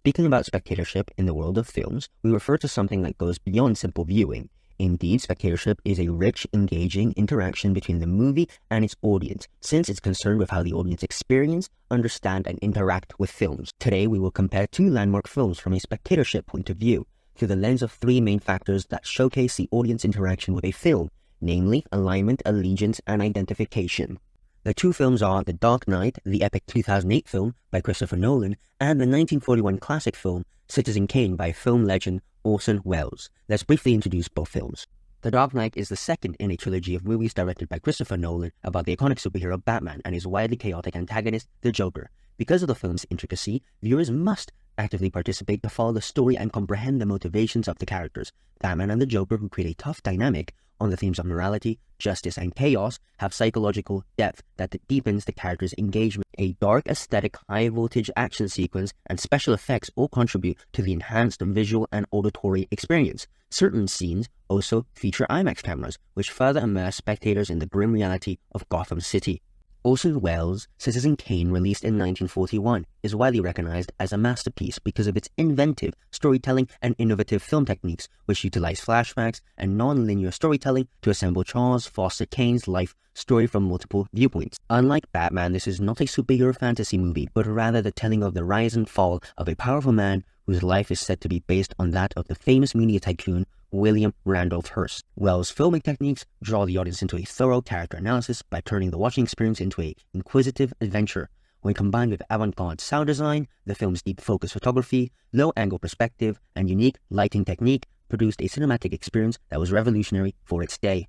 Speaking about spectatorship in the world of films, we refer to something that goes beyond simple viewing. Indeed, spectatorship is a rich, engaging interaction between the movie and its audience, since it's concerned with how the audience experience, understand, and interact with films. Today, we will compare two landmark films from a spectatorship point of view, through the lens of three main factors that showcase the audience interaction with a film, namely alignment, allegiance, and identification. The two films are The Dark Knight, the epic 2008 film by Christopher Nolan, and the 1941 classic film Citizen Kane by film legend Orson Welles. Let's briefly introduce both films. The Dark Knight is the second in a trilogy of movies directed by Christopher Nolan about the iconic superhero Batman and his wildly chaotic antagonist, the Joker. Because of the film's intricacy, viewers must actively participate to follow the story and comprehend the motivations of the characters. Batman and the Joker, who create a tough dynamic on the themes of morality, justice, and chaos, have psychological depth that deepens the characters' engagement. A dark aesthetic, high-voltage action sequence, and special effects all contribute to the enhanced visual and auditory experience. Certain scenes also feature IMAX cameras, which further immerse spectators in the grim reality of Gotham City. Orson Welles' Citizen Kane, released in 1941, is widely recognized as a masterpiece because of its inventive storytelling and innovative film techniques, which utilize flashbacks and non-linear storytelling to assemble Charles Foster Kane's life story from multiple viewpoints. Unlike Batman, this is not a superhero fantasy movie, but rather the telling of the rise and fall of a powerful man whose life is said to be based on that of the famous media tycoon William Randolph Hearst. Welles' filming techniques draw the audience into a thorough character analysis by turning the watching experience into an inquisitive adventure. When combined with avant-garde sound design, the film's deep focus photography, low-angle perspective, and unique lighting technique produced a cinematic experience that was revolutionary for its day.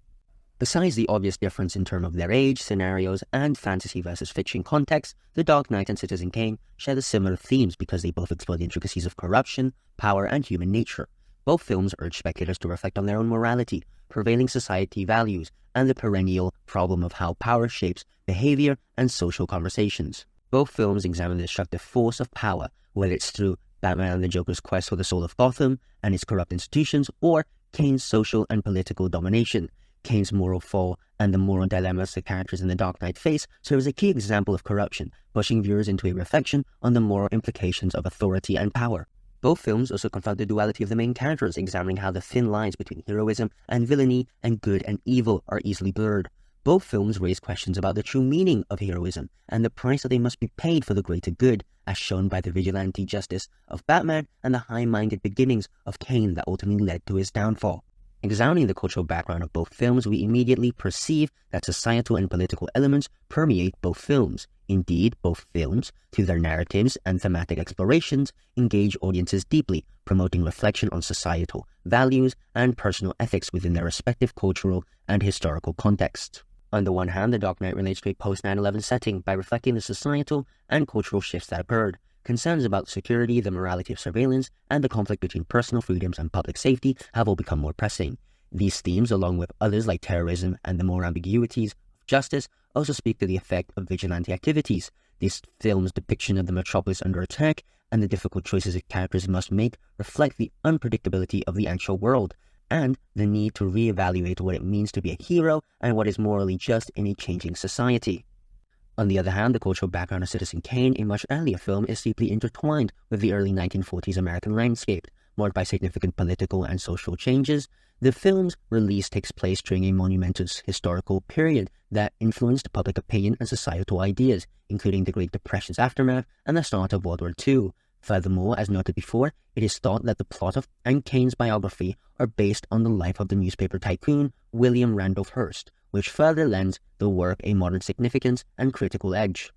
Besides the obvious difference in terms of their age, scenarios, and fantasy versus fiction context, The Dark Knight and Citizen Kane share the similar themes because they both explore the intricacies of corruption, power, and human nature. Both films urge spectators to reflect on their own morality, prevailing society values, and the perennial problem of how power shapes behavior and social conversations. Both films examine the destructive force of power, whether it's through Batman and the Joker's quest for the soul of Gotham and its corrupt institutions, or Kane's social and political domination. Kane's moral fall and the moral dilemmas the characters in The Dark Knight face serve as a key example of corruption, pushing viewers into a reflection on the moral implications of authority and power. Both films also confront the duality of the main characters, examining how the thin lines between heroism and villainy and good and evil are easily blurred. Both films raise questions about the true meaning of heroism and the price that they must be paid for the greater good, as shown by the vigilante justice of Batman and the high-minded beginnings of Kane that ultimately led to his downfall. Examining the cultural background of both films, we immediately perceive that societal and political elements permeate both films. Indeed, both films, through their narratives and thematic explorations, engage audiences deeply, promoting reflection on societal values and personal ethics within their respective cultural and historical contexts. On the one hand, The Dark Knight relates to a post-9/11 setting by reflecting the societal and cultural shifts that occurred. Concerns about security, the morality of surveillance, and the conflict between personal freedoms and public safety have all become more pressing. These themes, along with others like terrorism and the moral ambiguities of justice, also speak to the effect of vigilante activities. This film's depiction of the metropolis under attack and the difficult choices its characters must make reflect the unpredictability of the actual world, and the need to reevaluate what it means to be a hero and what is morally just in a changing society. On the other hand, the cultural background of Citizen Kane, a much earlier film, is deeply intertwined with the early 1940s American landscape, marked by significant political and social changes. The film's release takes place during a monumentous historical period that influenced public opinion and societal ideas, including the Great Depression's aftermath and the start of World War II. Furthermore, as noted before, it is thought that the plot of and Kane's biography are based on the life of the newspaper tycoon William Randolph Hearst, which further lends the work a modern significance and critical edge.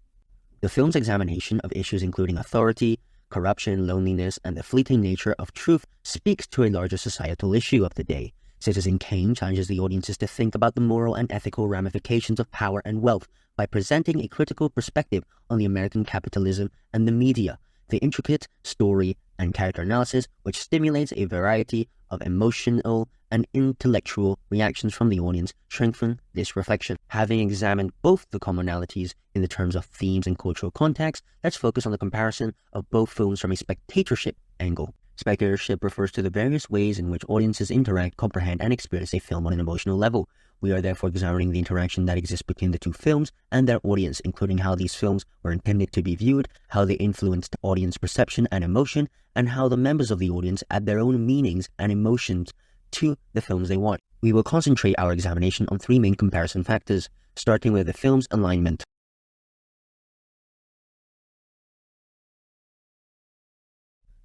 The film's examination of issues including authority, corruption, loneliness, and the fleeting nature of truth speaks to a larger societal issue of the day. Citizen Kane challenges the audiences to think about the moral and ethical ramifications of power and wealth by presenting a critical perspective on the American capitalism and the media. The intricate story and character analysis, which stimulates a variety of emotional and intellectual reactions from the audience, strengthen this reflection. Having examined both the commonalities in the terms of themes and cultural context, let's focus on the comparison of both films from a spectatorship angle. Spectatorship refers to the various ways in which audiences interact, comprehend, and experience a film on an emotional level. We are therefore examining the interaction that exists between the two films and their audience, including how these films were intended to be viewed, how they influenced audience perception and emotion, and how the members of the audience add their own meanings and emotions to the films they watch. We will concentrate our examination on three main comparison factors, starting with the film's alignment.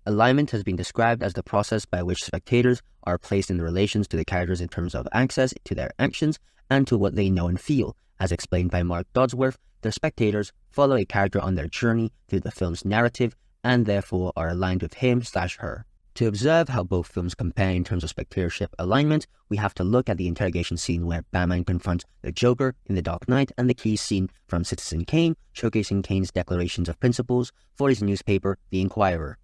Alignment has been described as the process by which spectators are placed in relations to the characters in terms of access to their actions and to what they know and feel. As explained by Mark Dodsworth, the spectators follow a character on their journey through the film's narrative and therefore are aligned with him/her. To observe how both films compare in terms of spectatorship alignment, we have to look at the interrogation scene where Batman confronts the Joker in The Dark Knight and the key scene from Citizen Kane, showcasing Kane's declarations of principles for his newspaper, The Inquirer.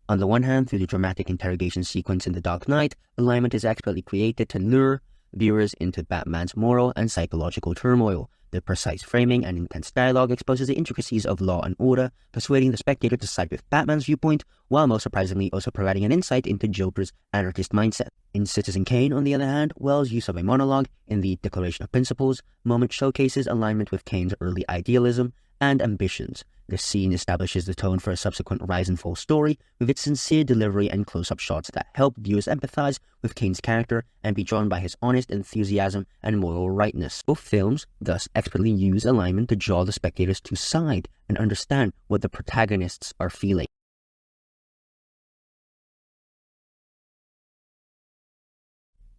On the one hand, through the dramatic interrogation sequence in The Dark Knight, alignment is expertly created to lure viewers into Batman's moral and psychological turmoil. The precise framing and intense dialogue exposes the intricacies of law and order, persuading the spectator to side with Batman's viewpoint, while most surprisingly also providing an insight into Joker's anarchist mindset. In Citizen Kane, on the other hand, Wells' use of a monologue in the Declaration of Principles moment showcases alignment with Kane's early idealism and ambitions. The scene establishes the tone for a subsequent rise and fall story with its sincere delivery and close-up shots that help viewers empathize with Kane's character and be drawn by his honest enthusiasm and moral rightness. Both films thus expertly use alignment to draw the spectators to side and understand what the protagonists are feeling.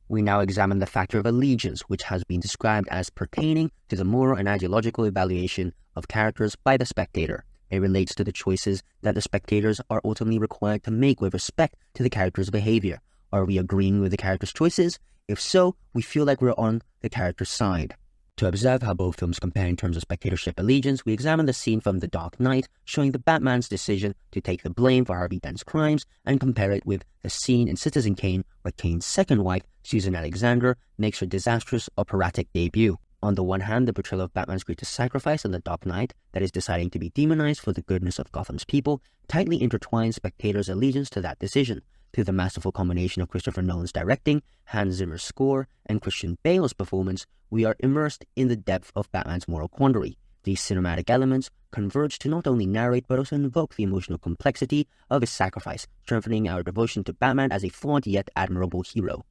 We now examine the factor of allegiance, which has been described as pertaining to the moral and ideological evaluation of characters by the spectator. It relates to the choices that the spectators are ultimately required to make with respect to the character's behavior. Are we agreeing with the character's choices? If so, we feel like we're on the character's side. To observe how both films compare in terms of spectatorship allegiance, we examine the scene from The Dark Knight, showing the Batman's decision to take the blame for Harvey Dent's crimes, and compare it with the scene in Citizen Kane, where Kane's second wife, Susan Alexander, makes her disastrous operatic debut. On the one hand, the portrayal of Batman's greatest sacrifice in The Dark Knight, that is deciding to be demonized for the goodness of Gotham's people, tightly intertwines spectators' allegiance to that decision. Through the masterful combination of Christopher Nolan's directing, Hans Zimmer's score, and Christian Bale's performance, we are immersed in the depth of Batman's moral quandary. These cinematic elements converge to not only narrate but also invoke the emotional complexity of his sacrifice, strengthening our devotion to Batman as a flawed yet admirable hero.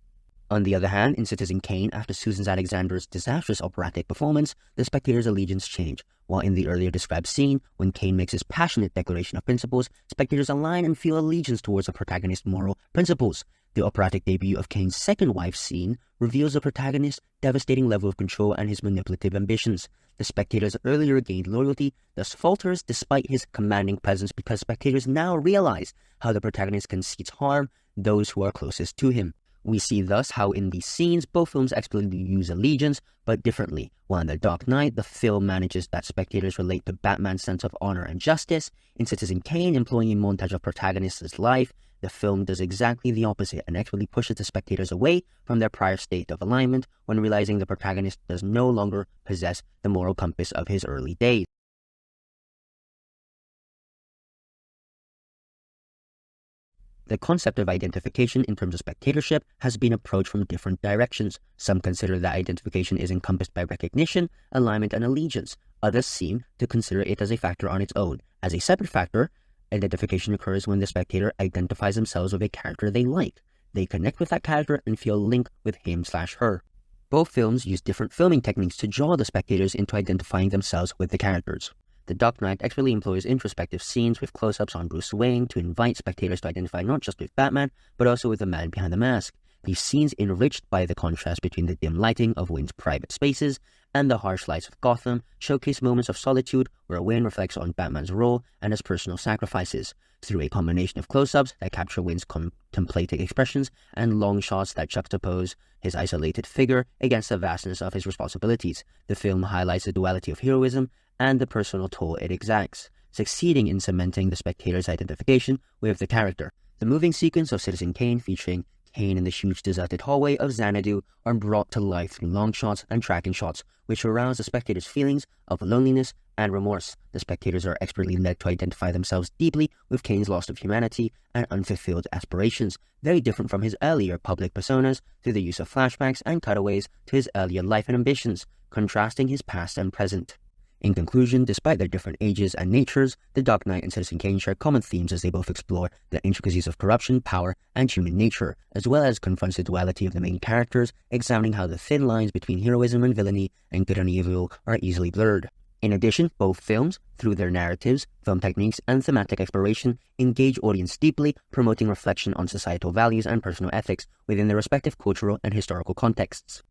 On the other hand, in Citizen Kane, after Susan Alexander's disastrous operatic performance, the spectator's allegiance change. While in the earlier described scene, when Kane makes his passionate declaration of principles, spectators align and feel allegiance towards the protagonist's moral principles. The operatic debut of Kane's second wife scene reveals the protagonist's devastating level of control and his manipulative ambitions. The spectator's earlier gained loyalty thus falters despite his commanding presence because spectators now realize how the protagonist concedes harm those who are closest to him. We see thus how in these scenes both films expertly use allegiance, but differently. While in The Dark Knight, the film manages that spectators relate to Batman's sense of honor and justice. In Citizen Kane, employing a montage of protagonist's life, the film does exactly the opposite and expertly pushes the spectators away from their prior state of alignment when realizing the protagonist does no longer possess the moral compass of his early days. The concept of identification in terms of spectatorship has been approached from different directions. Some consider that identification is encompassed by recognition, alignment, and allegiance. Others seem to consider it as a factor on its own. As a separate factor, identification occurs when the spectator identifies themselves with a character they like. They connect with that character and feel a link with him/her. Both films use different filming techniques to draw the spectators into identifying themselves with the characters. The Dark Knight expertly employs introspective scenes with close-ups on Bruce Wayne to invite spectators to identify not just with Batman, but also with the man behind the mask. These scenes, enriched by the contrast between the dim lighting of Wayne's private spaces and the harsh lights of Gotham, showcase moments of solitude where Wayne reflects on Batman's role and his personal sacrifices. Through a combination of close-ups that capture Wayne's contemplative expressions and long shots that juxtapose his isolated figure against the vastness of his responsibilities, the film highlights the duality of heroism and the personal toll it exacts, succeeding in cementing the spectator's identification with the character. The moving sequence of Citizen Kane, featuring Kane in the huge deserted hallway of Xanadu are brought to life through long shots and tracking shots, which arouse the spectator's feelings of loneliness and remorse. The spectators are expertly led to identify themselves deeply with Kane's loss of humanity and unfulfilled aspirations, very different from his earlier public personas through the use of flashbacks and cutaways to his earlier life and ambitions, contrasting his past and present. In conclusion, despite their different ages and natures, The Dark Knight and Citizen Kane share common themes as they both explore the intricacies of corruption, power, and human nature, as well as confront the duality of the main characters, examining how the thin lines between heroism and villainy and good and evil are easily blurred. In addition, both films, through their narratives, film techniques, and thematic exploration, engage audience deeply, promoting reflection on societal values and personal ethics within their respective cultural and historical contexts.